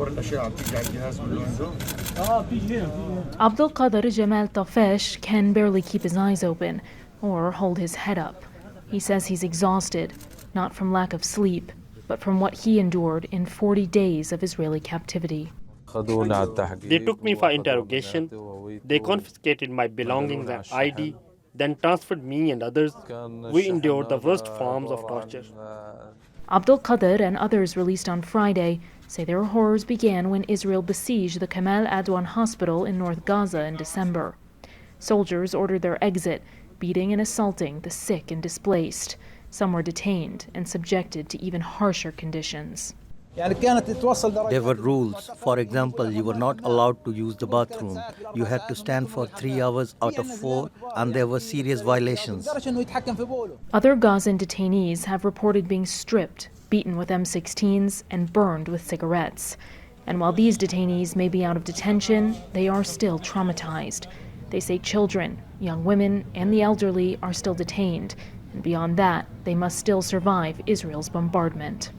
Abdul Qadir Jamal Tafesh can barely keep his eyes open or hold his head up. He says he's exhausted, not from lack of sleep, but from what he endured in 40 days of Israeli captivity. They took me for interrogation. They confiscated my belongings and ID, then transferred me and others. We endured the worst forms of torture. Abdul Qadir and others released on Friday say their horrors began when Israel besieged the Kamal Adwan hospital in North Gaza in December. Soldiers ordered their exit, beating and assaulting the sick and displaced. Some were detained and subjected to even harsher conditions. There were rules. For example, you were not allowed to use the bathroom. You had to stand for 3 hours out of 4, and there were serious violations. Other Gazan detainees have reported being stripped, beaten with M16s, and burned with cigarettes. And while these detainees may be out of detention, they are still traumatized. They say children, young women, and the elderly are still detained. And beyond that, they must still survive Israel's bombardment.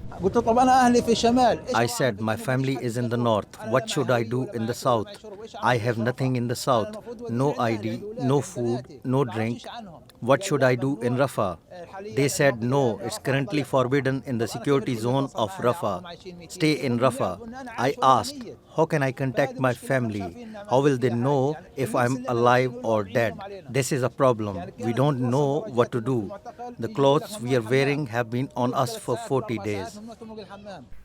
I said, my family is in the north. What should I do in the south? I have nothing in the south. No ID, no food, no drink. What should I do in Rafah? They said, no, it's currently forbidden in the security zone of Rafah. Stay in Rafah. I asked, how can I contact my family? How will they know if I'm alive or dead? This is a problem. We don't know what to do. The clothes we are wearing have been on us for 40 days.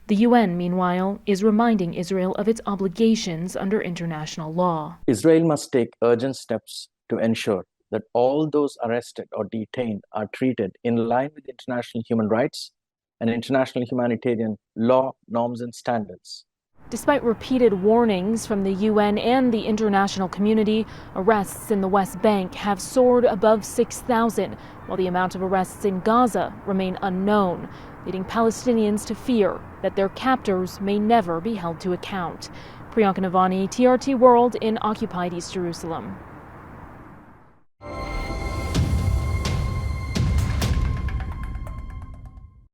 The UN, meanwhile, is reminding Israel of its obligations under international law. Israel must take urgent steps to ensure that all those arrested or detained are treated in line with international human rights and international humanitarian law, norms, and standards. Despite repeated warnings from the UN and the international community, arrests in the West Bank have soared above 6,000, while the amount of arrests in Gaza remain unknown, leading Palestinians to fear that their captors may never be held to account. Priyanka Navani, TRT World in occupied East Jerusalem.